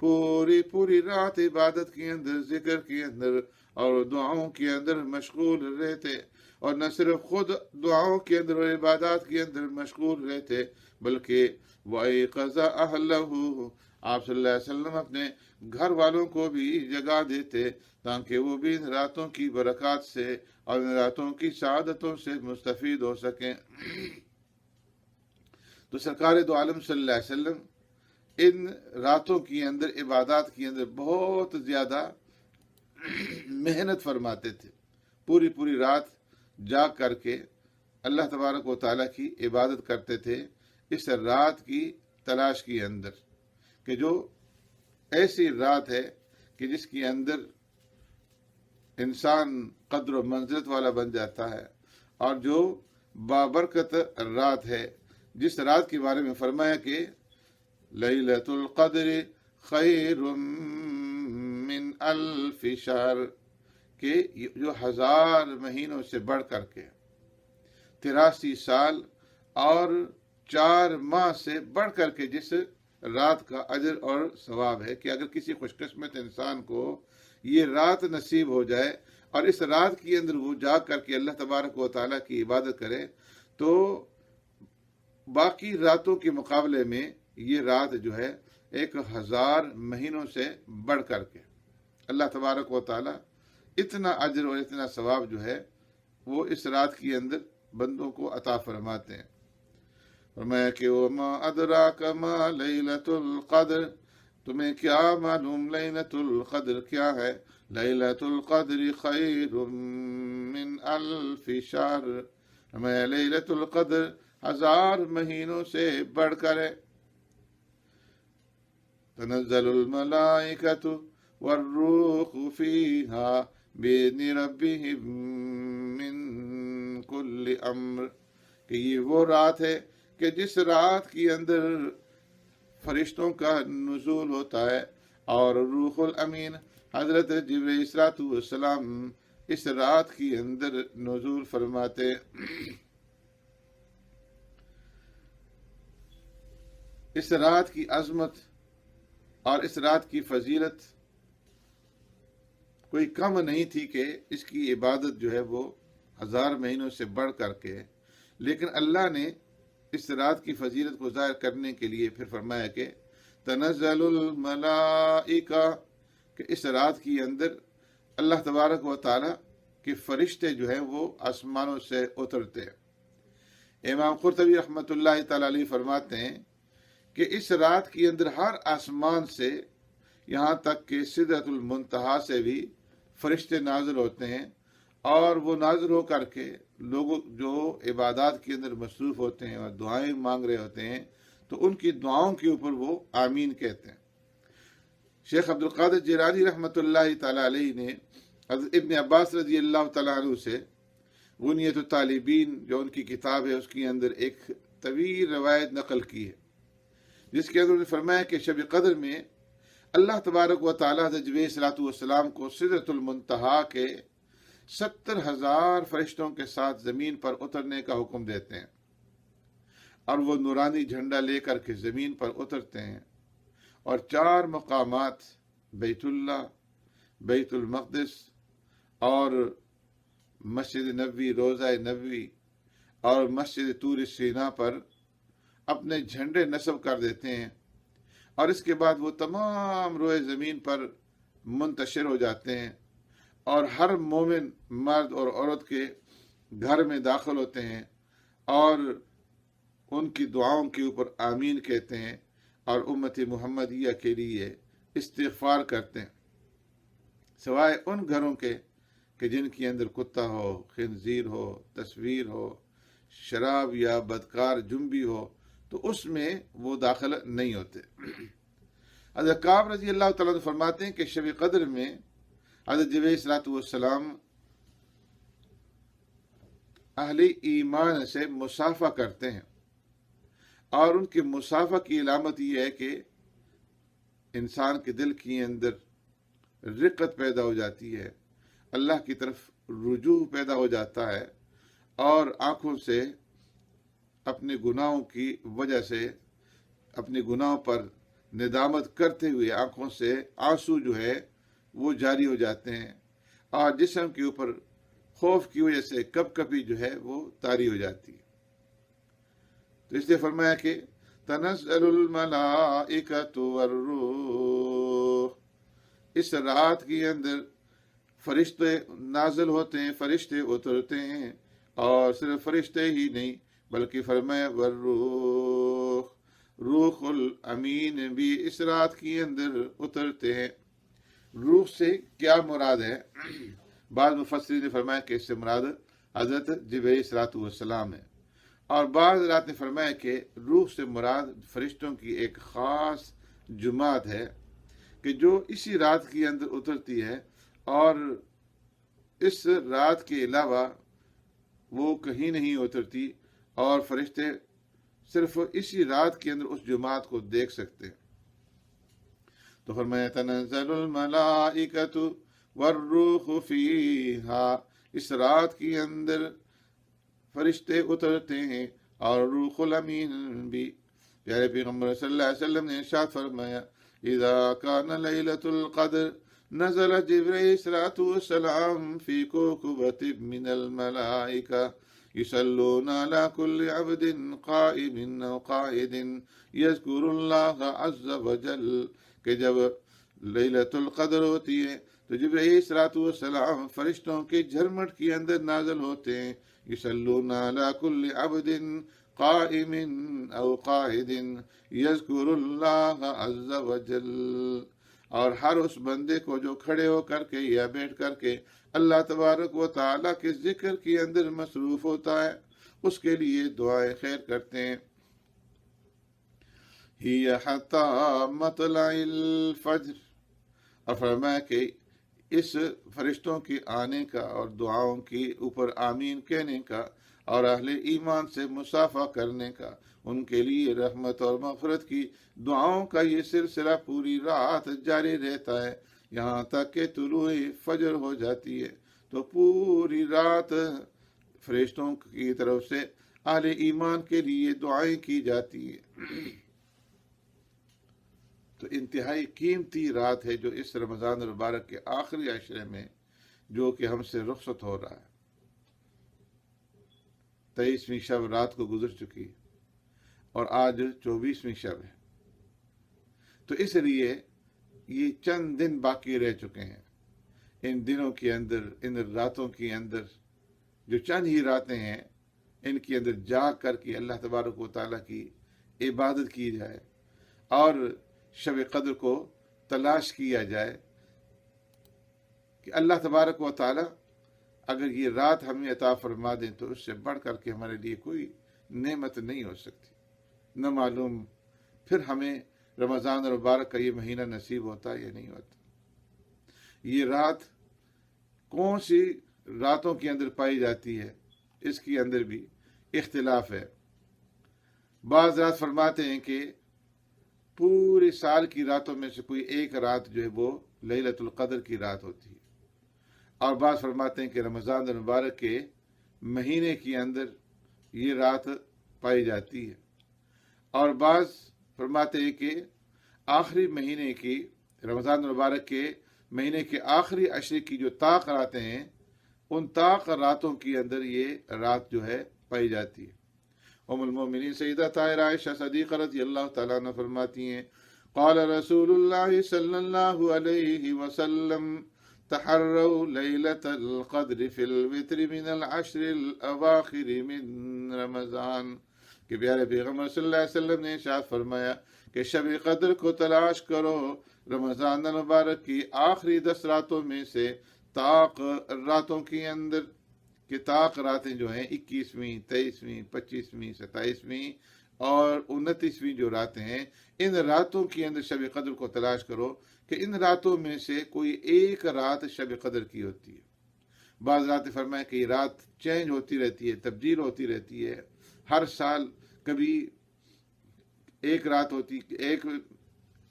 پوری رات عبادت کے اندر، ذکر کے اندر اور دعاؤں کے اندر مشغول رہتے، اور نہ صرف خود دعاؤں کے اندر اور عبادات کے اندر مشغول رہتے بلکہ وَأَيْقَظَ أَهْلَهُ، آپ صلی اللہ علیہ وسلم اپنے گھر والوں کو بھی جگا دیتے تاکہ وہ بھی ان راتوں کی برکات سے اور ان راتوں کی سعادتوں سے مستفید ہو سکیں۔ تو سرکار دو عالم صلی اللہ علیہ وسلم ان راتوں کے اندر، عبادات کے اندر بہت زیادہ محنت فرماتے تھے، پوری رات جاگ کر کے اللہ تبارک و تعالیٰ کی عبادت کرتے تھے اس رات کی تلاش کے اندر، کہ جو ایسی رات ہے کہ جس کے اندر انسان قدر و منزلت والا بن جاتا ہے، اور جو بابرکت رات ہے، جس رات کے بارے میں فرمایا کہ لیلۃ القدر خیر من الف شہر، کہ جو 1000 مہینوں سے بڑھ کر کے 83 سال اور 4 ماہ سے بڑھ کر کے جس رات کا اجر اور ثواب ہے، کہ اگر کسی خوش قسمت انسان کو یہ رات نصیب ہو جائے اور اس رات کے اندر وہ جاگ کر کے اللہ تبارک و تعالیٰ کی عبادت کرے، تو باقی راتوں کے مقابلے میں یہ رات جو ہے 1000 مہینوں سے بڑھ کر کے اللہ تبارک و تعالیٰ اتنا اجر اور اتنا ثواب جو ہے وہ اس رات کے اندر بندوں کو عطا فرماتے ہیں۔ فرمایا کہ وما ادراک ما لیلۃ القدر، تمہیں کیا معلوم لیلۃ القدر کیا ہے؟ لیلۃ القدر خیر من الف شہر، ہمیں لیلۃ القدر 1000 مہینوں سے بڑھ کر ہے۔ تنزل الملائکۃ والروح فیہا بإذن ربہم من کل امر، کہ یہ وہ رات ہے کہ جس رات کے اندر فرشتوں کا نزول ہوتا ہے، اور روح الامین حضرت جبرائیل علیہ السلام اس رات کے اندر نزول فرماتے۔ اس رات کی عظمت اور اس رات کی فضیلت کوئی کم نہیں تھی کہ اس کی عبادت جو ہے وہ 1000 مہینوں سے بڑھ کر کے، لیکن اللہ نے اس رات کی فضیلت کو ظاہر کرنے کے لیے پھر فرمایا کہ تنزل الملائکہ، کہ اس رات کے اندر اللہ تبارک و تعالیٰ کے فرشتے جو ہیں وہ آسمانوں سے اترتے ہیں۔ امام قرطبی رحمۃ اللہ تعالیٰ علیہ فرماتے ہیں کہ اس رات کے اندر ہر آسمان سے یہاں تک کہ سدرۃ المنتہا سے بھی فرشتے نازل ہوتے ہیں، اور وہ نازل ہو کر کے لوگ جو عبادات کے اندر مصروف ہوتے ہیں اور دعائیں مانگ رہے ہوتے ہیں تو ان کی دعاؤں کے اوپر وہ آمین کہتے ہیں۔ شیخ عبد القادر جیلانی رحمۃ اللہ تعالیٰ علیہ نے حضرت ابن عباس رضی اللہ تعالیٰ عنہ سے غنیۃ الطالبین جو ان کی کتاب ہے اس کے اندر ایک طویل روایت نقل کی ہے، جس کے اندر انہوں نے فرمایا کہ شب قدر میں اللہ تبارک و تعالیٰ حضرت جبرائیل صلاۃ والسلام کو سدرۃ المنتہا کے 70,000 فرشتوں کے ساتھ زمین پر اترنے کا حکم دیتے ہیں، اور وہ نورانی جھنڈا لے کر کے زمین پر اترتے ہیں، اور 4 مقامات بیت اللہ، بیت المقدس اور مسجد نبوی، روضہ نبوی اور مسجد طور سینا پر اپنے جھنڈے نصب کر دیتے ہیں، اور اس کے بعد وہ تمام روئے زمین پر منتشر ہو جاتے ہیں، اور ہر مومن مرد اور عورت کے گھر میں داخل ہوتے ہیں اور ان کی دعاؤں کے اوپر آمین کہتے ہیں، اور امت محمدیہ کے لیے استغفار کرتے ہیں، سوائے ان گھروں کے کہ جن کے اندر کتا ہو، خنزیر ہو، تصویر ہو، شراب یا بدکار جنبی ہو، تو اس میں وہ داخل نہیں ہوتے۔ حضرت کعب رضی اللہ تعالیٰ عنہ فرماتے ہیں کہ شب قدر میں حضرت جبرائیل علیہ الصلوۃ والسلام اہل ایمان سے مصافحہ کرتے ہیں، اور ان کے مصافحہ کی علامت یہ ہے کہ انسان کے دل کے اندر رقت پیدا ہو جاتی ہے، اللہ کی طرف رجوع پیدا ہو جاتا ہے، اور آنکھوں سے اپنے گناہوں کی وجہ سے اپنے گناہوں پر ندامت کرتے ہوئے آنکھوں سے آنسو جو ہے وہ جاری ہو جاتے ہیں، اور جسم کے اوپر خوف کی وجہ سے کپ کپی جو ہے وہ طاری ہو جاتی ہے۔ تو اس لیے فرمایا کہ تنزل الملائکۃ والروح، اس رات کے اندر فرشتے نازل ہوتے ہیں، فرشتے اترتے ہیں، اور صرف فرشتے ہی نہیں بلکہ فرمایا والروح، روح الامین بھی اس رات کے اندر اترتے ہیں۔ روح سے کیا مراد ہے؟ بعض مفسرین نے فرمایا کہ اس سے مراد حضرت جبرائیل علیہ الصلوۃ والسلام ہے، اور بعض حضرات نے فرمایا کہ روح سے مراد فرشتوں کی ایک خاص جماعت ہے کہ جو اسی رات کے اندر اترتی ہے، اور اس رات کے علاوہ وہ کہیں نہیں اترتی، اور فرشتے صرف اسی رات کے اندر اس جماعت کو دیکھ سکتے ہیں۔ تو فرمایا تنزل الملائکۃ والروح فیہا، اس رات کے اندر فرشتے اترتے ہیں اور روح الامین بھی۔ پیارے پیغمبر صلی اللہ علیہ وسلم نے ارشاد فرمایا اذا کان لیلۃ القدر نزل جبرائیل علیہ الصلوۃ والسلام فی کوکبۃ من الملائکہ یصلون علی کل عبد قائم او قاعد یذکر اللہ عز وجل، کہ جب لیلۃ القدر ہوتی ہے تو جبرائیل علیہ الصلوۃ والسلام فرشتوں کے جھرمٹ کے اندر نازل ہوتے ہیں، یصلون علی کل عبد قائم او قاعد یذکر اللہ عز وجل، اور ہر اس بندے کو جو کھڑے ہو کر کے یا بیٹھ کر کے اللہ تبارک و تعالیٰ کے ذکر کے اندر مصروف ہوتا ہے، اس کے لیے دعائیں خیر کرتے ہیں۔ ہی حتی مطلع الفجر، اور فرمایا کہ اس فرشتوں کے آنے کا اور دعاؤں کے اوپر آمین کہنے کا اور اہل ایمان سے مصافحہ کرنے کا، ان کے لیے رحمت اور مغفرت کی دعاؤں کا یہ سلسلہ پوری رات جاری رہتا ہے، یہاں تک کہ طلوع فجر ہو جاتی ہے۔ تو پوری رات فرشتوں کی طرف سے اہل ایمان کے لیے دعائیں کی جاتی ہے۔ تو انتہائی قیمتی رات ہے جو اس رمضان المبارک کے آخری عشرے میں جو کہ ہم سے رخصت ہو رہا ہے۔ 23ویں شب رات کو گزر چکی اور آج 24ویں شب ہے، تو اس لیے یہ چند دن باقی رہ چکے ہیں۔ ان دنوں کے اندر، ان راتوں کے اندر جو چند ہی راتیں ہیں، ان کے اندر جاگ کر کے اللہ تبارک و تعالیٰ کی عبادت کی جائے اور شب قدر کو تلاش کیا جائے کہ اللہ تبارک و تعالیٰ اگر یہ رات ہمیں عطا فرما دیں تو اس سے بڑھ کر کے ہمارے لیے کوئی نعمت نہیں ہو سکتی۔ نہ معلوم پھر ہمیں رمضان المبارک کا یہ مہینہ نصیب ہوتا ہے یا نہیں ہوتا۔ یہ رات کون سی راتوں کے اندر پائی جاتی ہے، اس کے اندر بھی اختلاف ہے۔ بعض رات فرماتے ہیں کہ پورے سال کی راتوں میں سے کوئی ایک رات جو ہے وہ لیلۃ القدر کی رات ہوتی ہے، اور بعض فرماتے ہیں کہ رمضان المبارک کے مہینے کے اندر یہ رات پائی جاتی ہے، اور بعض فرماتے ہیں کہ آخری مہینے کی، رمضان المبارک کے مہینے کے آخری عشرے کی جو طاق راتیں ہیں، ان طاق راتوں کے اندر یہ رات جو ہے پائی جاتی ہے۔ ام المومنین سیدہ طاہرہ عائشہ صدیقہ رضی اللہ تعالیٰ عنہ فرماتی ہیں قال رسول اللہ صلی اللہ علیہ وسلم تحروا لیلۃ القدر فی الوتر من العشر الاواخر من رمضان، کہ پیارے پیغمبر صلی اللہ علیہ وسلم نے ارشاد فرمایا کہ شب قدر کو تلاش کرو رمضان المبارک کی آخری 10 راتوں میں سے، طاق راتوں کے اندر کہ طاق راتیں جو ہیں 21ویں، 23ویں، 25ویں، 27ویں اور 29ویں جو راتیں ہیں، ان راتوں کے اندر شب قدر کو تلاش کرو کہ ان راتوں میں سے کوئی ایک رات شب قدر کی ہوتی ہے۔ بعض راتیں فرمایا کہ یہ رات چینج ہوتی رہتی ہے، تبدیل ہوتی رہتی ہے، ہر سال کبھی ایک رات ہوتی، ایک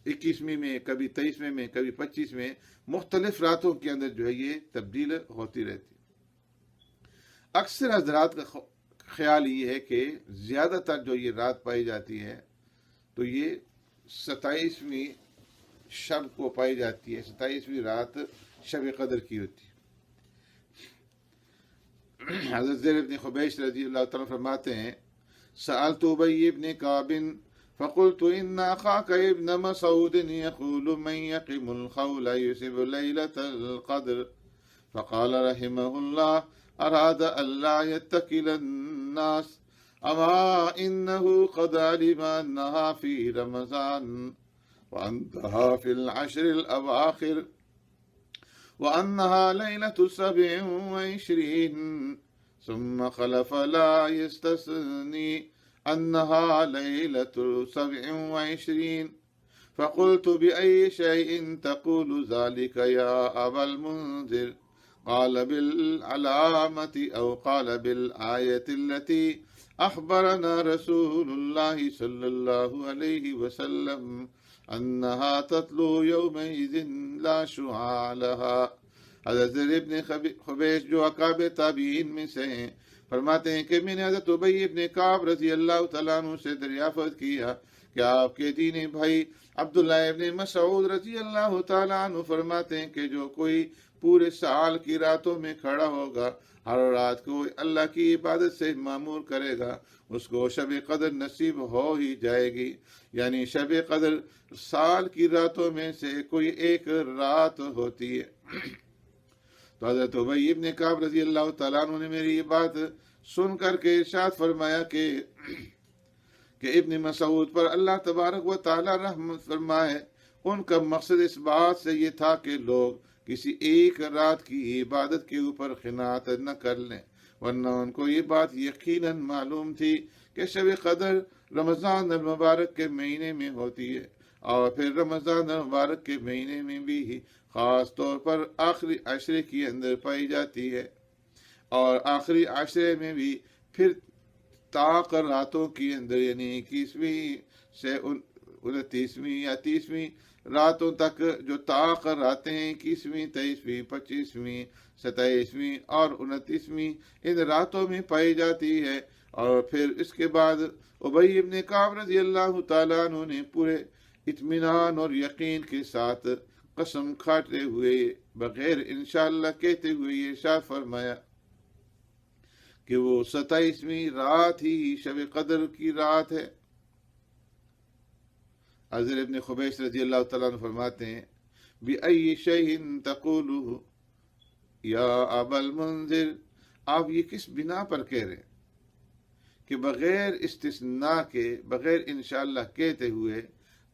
21ویں میں، کبھی 23ویں میں، کبھی 25 میں، مختلف راتوں کے اندر جو ہے یہ تبدیل ہوتی رہتی ہے۔ اکثر حضرات کا خیال یہ ہے کہ زیادہ تر جو یہ رات پائی جاتی ہے تو یہ 27ویں شب کو پائی جاتی ہے، 27ویں رات شب قدر کی ہوتی ہے۔ حضرت زید بن خبیش رضی اللہ تعالیٰ فرماتے ہیں سألت ابی بن کعب فقلت ان اخاك ابن مسعود يقول من يقم الخول يصب ليلة القدر فقال رحمه الله اراد الا يتكل الناس اما انه قد علم انها في رمضان وانتهى في العشر الاواخر وأنها ليلة 27 ثم خلف لا يستثني أنها ليلة 27 فقلت بأي شيء تقول ذلك يا أبا المنذر قال بالعلامة أو قال بالآية التي أخبرنا رسول الله صلى الله عليه وسلم انہا تطلو یومئذ لا شعاع لہا۔ حضرت زید بن خبیش جو اکابر تابعین میں سے ہیں فرماتے ہیں کہ میں نے حضرت ابی بن کعب رضی اللہ تعالیٰ عنہ سے دریافت کیا کہ آپ کے دینی بھائی عبداللہ ابن مسعود رضی اللہ تعالیٰ عنہ فرماتے ہیں کہ جو کوئی پورے سال کی راتوں میں کھڑا ہوگا، ہر رات کو اللہ کی عبادت سے معمور کرے گا، اس کو شب قدر نصیب ہو ہی جائے گی۔ یعنی شب قدر سال کی راتوں میں سے کوئی ایک رات ہوتی ہے۔ تو حضرت ابی بن کعب رضی اللہ تعالیٰ عنہ نے میری یہ بات سن کر کے ارشاد فرمایا کہ ابن مسعود پر اللہ تبارک و تعالیٰ رحمت فرمائے، ان کا مقصد اس بات سے یہ تھا کہ لوگ کسی ایک رات کی عبادت کے اوپر قناعت نہ کر لیں، ورنہ ان کو یہ بات یقیناً معلوم تھی کہ شب قدر رمضان المبارک کے مہینے میں ہوتی ہے، اور پھر رمضان المبارک کے مہینے میں بھی خاص طور پر آخری عشرے کے اندر پائی جاتی ہے، اور آخری عشرے میں بھی پھر طاق راتوں کے اندر یعنی 21ویں سے 29ویں یا 30ویں راتوں تک جو طاق راتیں ہیں، 21ویں، 23ویں، 25ویں، 27ویں اور 29ویں ان راتوں میں پائی جاتی ہے۔ اور پھر اس کے بعد ابی بن کعب رضی اللہ تعالیٰ عنہ نے پورے اطمینان اور یقین کے ساتھ قسم کھاتے ہوئے بغیر انشاءاللہ کہتے ہوئے یہ ارشاد فرمایا کہ وہ 27ویں رات ہی شب قدر کی رات ہے۔ حضرت ابن خبیش رضی اللہ تعالیٰ عنہ فرماتے ہیں بِأَيِّ شَيْءٍ تَقُولُهُ یا ابا المنذر، آپ یہ کس بنا پر کہہ رہے ہیں کہ بغیر استثناء کے، بغیر انشاءاللہ کہتے ہوئے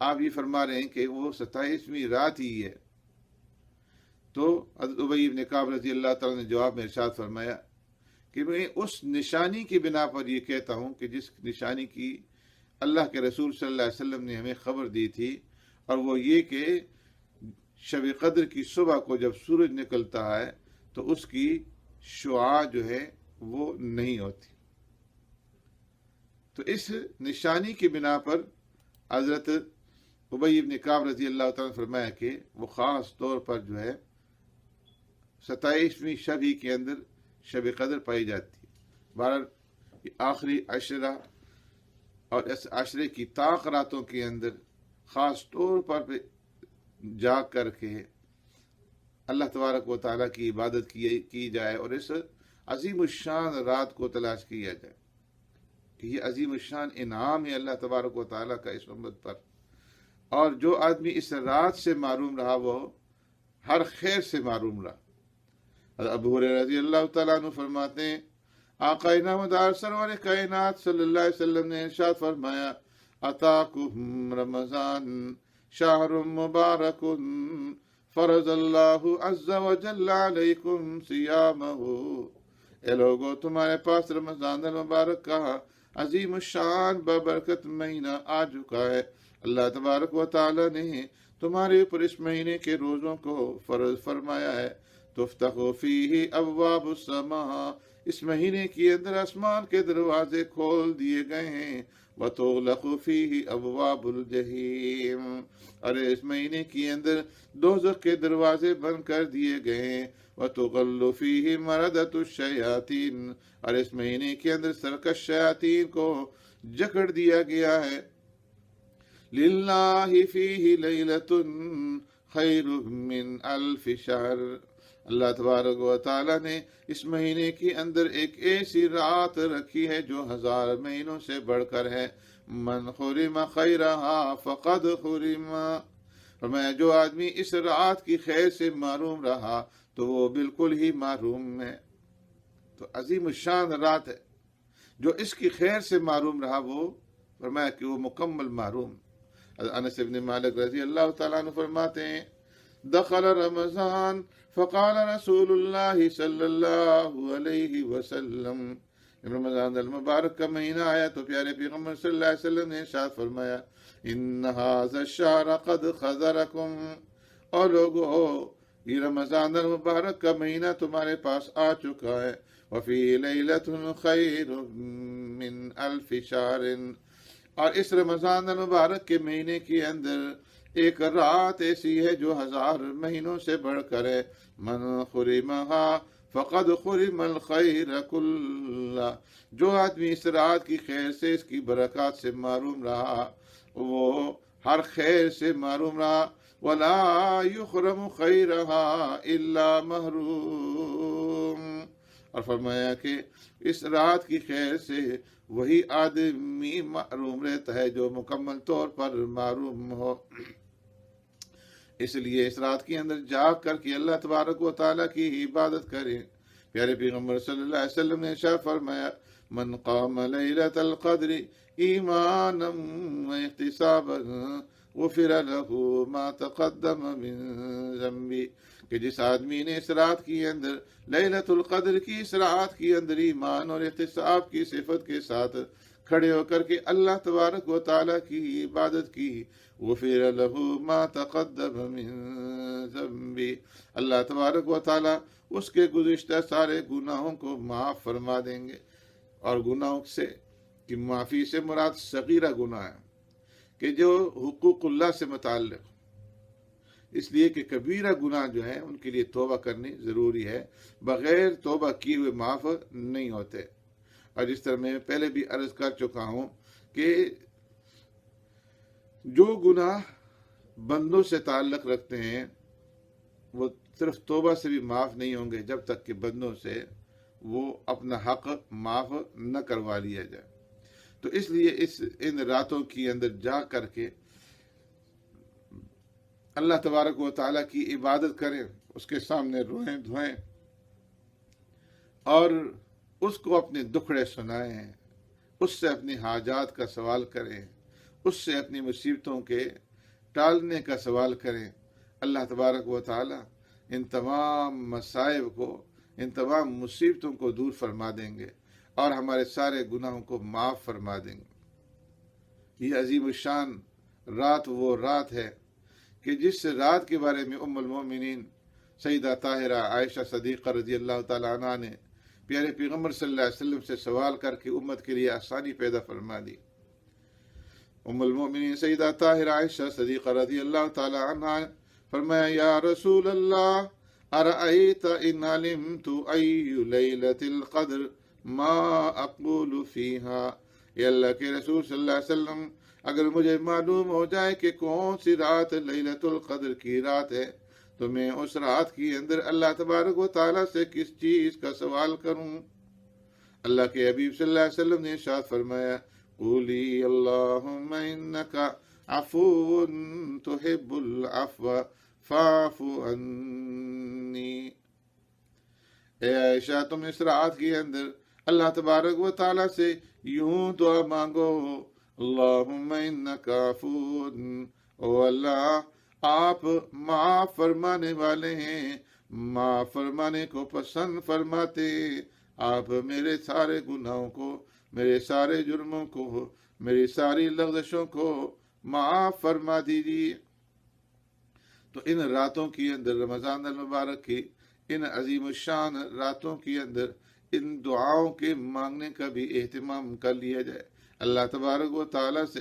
آپ یہ فرما رہے ہیں کہ وہ 27ویں رات ہی ہے؟ تو حضرت ابی بن کعب رضی اللہ تعالیٰ نے جواب میں ارشاد فرمایا کہ میں اس نشانی کی بنا پر یہ کہتا ہوں کہ جس نشانی کی اللہ کے رسول صلی اللہ علیہ وسلم نے ہمیں خبر دی تھی، اور وہ یہ کہ شب قدر کی صبح کو جب سورج نکلتا ہے تو اس کی شعاع جو ہے وہ نہیں ہوتی۔ تو اس نشانی کی بنا پر حضرت ابی بن کعب رضی اللہ تعالیٰ نے فرمایا کہ وہ خاص طور پر جو ہے 27ویں شب ہی کے اندر شب قدر پائی جاتی ہے۔ بہرحال آخری عشرہ اور اس عشرے کی طاق راتوں کے اندر خاص طور پر جا کر کے اللہ تبارک و تعالیٰ کی عبادت کی جائے اور اس عظیم الشان رات کو تلاش کیا جائے کہ یہ عظیم الشان انعام ہے اللہ تبارک و تعالیٰ کا اس امت پر، اور جو آدمی اس رات سے معروم رہا وہ ہر خیر سے معروم رہا۔ ابو ہریرہ رضی اللہ تعالیٰ عنہ فرماتے ہیں آقا نامدار سرور کائنات صلی اللہ علیہ وسلم نے ارشاد فرمایا اتاکم رمضان شہر مبارک فرض اللہ عز وجل علیکم صیامہ، اے لوگو تمہارے پاس رمضان المبارک کا عظیم الشان بابرکت مہینہ آ چکا ہے۔ اللہ تبارک و تعالی نے تمہارے اوپر اس مہینے کے روزوں کو فرض فرمایا ہے۔ تفتح فیہ ابواب السماء، اس مہینے کے اندر آسمان کے دروازے کھول دیے گئے ہیں۔ وتغلق فیہ ابواب الجحیم، اور اس مہینے کے اندر دوزخ کے دروازے بند کر دیے گئے ہیں۔ وتغل فیہ مردۃ الشیاطین، اور اس مہینے کے اندر سرکش شیاطین کو جکڑ دیا گیا ہے۔ للہ فیہ لیلۃ خیر من الف شہر، اللہ تبارک و تعالیٰ نے اس مہینے کے اندر ایک ایسی رات رکھی ہے جو 1000 مہینوں سے بڑھ کر ہے۔ من حرم خیرہا فقد حرم، فرمایا جو آدمی اس رات کی خیر سے محروم رہا تو وہ بالکل ہی محروم ہے۔ تو عظیم الشان رات ہے، جو اس کی خیر سے محروم رہا وہ فرمایا کہ وہ مکمل محروم۔ انس بن مالک رضی اللہ تعالیٰ عنہ فرماتے ہیں دخل رمضان فقال رسول اللہ صلی اللہ علیہ وسلم، رمضان المبارک کا مہینہ آیا تو پیارے پیغمبر صلی اللہ علیہ وسلم نے ارشاد فرمایا ان ھذا الشہر قد خذرکم، اور لوگو یہ رمضان المبارک کا مہینہ تمہارے پاس آ چکا ہے۔ وفی لیلۃ خیر من الف شہر، اور اس رمضان المبارک کے مہینے کے اندر ایک رات ایسی ہے جو 1000 مہینوں سے بڑھ کر ہے۔ من حرمہا فقد حرم الخیر کلہ، جو آدمی اس رات کی خیر سے، اس کی برکات سے محروم رہا وہ ہر خیر سے محروم رہا۔ ولا یحرم خیرہا الا محروم، اور فرمایا کہ اس رات کی خیر سے وہی آدمی محروم رہتا ہے جو مکمل طور پر محروم ہو۔ اس لیے اس رات کے اندر جاگ کر کے اللہ تبارک و تعالیٰ کی عبادت کریں۔ پیارے پیغمبر صلی اللہ علیہ وسلم نے ارشاد فرمایا من قام لیلۃ القدر ایمانا واحتسابا غفر له ما تقدم من ذنبی، کہ جس آدمی نے اس رات کے اندر لیلۃ القدر کی اس رات کے اندر ایمان اور احتساب کی صفت کے ساتھ کھڑے ہو کر کے اللہ تبارک و تعالیٰ کی عبادت کی، غفر له ما تقدم من ذنبی، اللہ تبارک و تعالیٰ اس کے گزشتہ سارے گناہوں کو معاف فرما دیں گے۔ اور گناہوں سے کی معافی سے مراد صغیرہ گناہ ہے کہ جو حقوق اللہ سے متعلق، اس لیے کہ کبیرہ گناہ جو ہیں ان کے لیے توبہ کرنی ضروری ہے، بغیر توبہ کیے ہوئے معاف نہیں ہوتے۔ اور جس طرح میں پہلے بھی عرض کر چکا ہوں کہ جو گناہ بندوں سے تعلق رکھتے ہیں وہ صرف توبہ سے بھی معاف نہیں ہوں گے جب تک کہ بندوں سے وہ اپنا حق معاف نہ کروا لیا جائے۔ تو اس لیے ان راتوں کے اندر جا کر کے اللہ تبارک و تعالیٰ کی عبادت کریں، اس کے سامنے روئیں دھوئیں اور اس کو اپنے دکھڑے سنائیں، اس سے اپنی حاجات کا سوال کریں، اس سے اپنی مصیبتوں کے ٹالنے کا سوال کریں۔ اللہ تبارک و تعالیٰ ان تمام مصائب کو، ان تمام مصیبتوں کو دور فرما دیں گے اور ہمارے سارے گناہوں کو معاف فرما دیں گے۔ یہ عظیم الشان رات وہ رات ہے کہ جس رات کے بارے میں ام المومنین سیدہ طاہرہ عائشہ صدیقہ رضی اللہ تعالیٰ عنہ نے پیارے پیغمبر صلی اللہ علیہ وسلم سے سوال کر کے امت کے لیے آسانی پیدا فرما دی۔ ام المومنین سیدہ طاہرہ عائشہ صدیقہ رضی اللہ تعالیٰ عنہ فرمایا یا رسول اللہ ارأیت ان علمت ای لیلۃ القدر ما اقول فیہا، یا اللہ کے رسول صلی اللہ علیہ وسلم اگر مجھے معلوم ہو جائے کہ کون سی رات لیلۃ القدر کی رات ہے تو میں اس رات کے اندر اللہ تبارک و تعالیٰ سے کس چیز کا سوال کروں؟ اللہ کے حبیب صلی اللہ علیہ وسلم نے ارشاد فرمایا قولی اللہم انک عفو تحب العفو فاعف عنی، اے عائشہ تم اس رات کے اندر اللہ تبارک و تعالیٰ سے یوں دعا مانگو اللہم انک عفو، او اللہ آپ معاف فرمانے والے ہیں، معاف فرمانے کو پسند فرماتے، آپ میرے سارے گناہوں کو میرے سارے جرموں کو، میری ساری لغزشوں کو معاف فرما دیجیے۔ تو ان راتوں کے اندر، رمضان المبارک کی ان عظیم الشان راتوں کے اندر، ان دعاؤں کے مانگنے کا بھی اہتمام کر لیا جائے، اللہ تبارک و تعالیٰ سے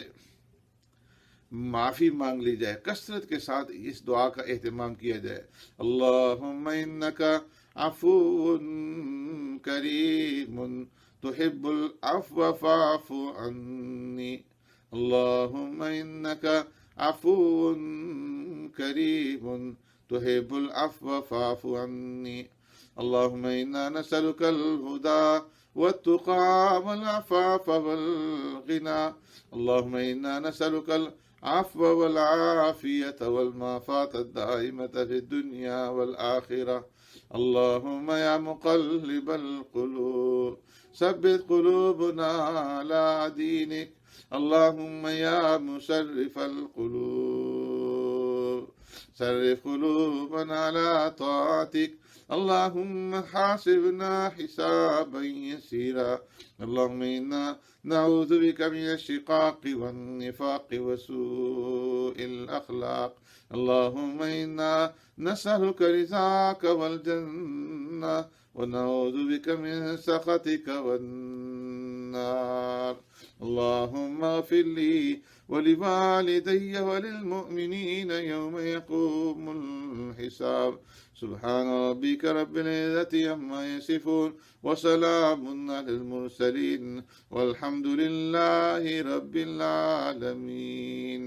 معافی مانگ لی جائے، کثرت کے ساتھ اس دعا کا اہتمام کیا جائے۔ اللہم انک عفو کریم تحب العفو فاعف عنی، اللہم انک عفو کریم تحب العفو فاعف عنی، اللہم انا نسألک الہدى والتقى والعفاف والغنى، اللہم انا نسألک العفو والعافیة والمعافاة الدائمة في الدنيا والآخرة، اللہم یا مقلب القلوب ثبت قلوبنا على دینک، اللہم یا مصرف القلوب صرف قلوبنا على طاعتك، اللهم حاسبنا حسابا يسيرا، اللهم إنا نعوذ بك من الشقاق والنفاق وسوء الأخلاق، اللهم إنا نسألك رضاك والجنة ونعوذ بك من سخطك والنار، اللهم اغفر لي ولوالدي وللمؤمنين يوم يقوم الحساب، سبحان ربك رب العزة عما يصفون وسلام على المرسلين والحمد لله رب العالمين۔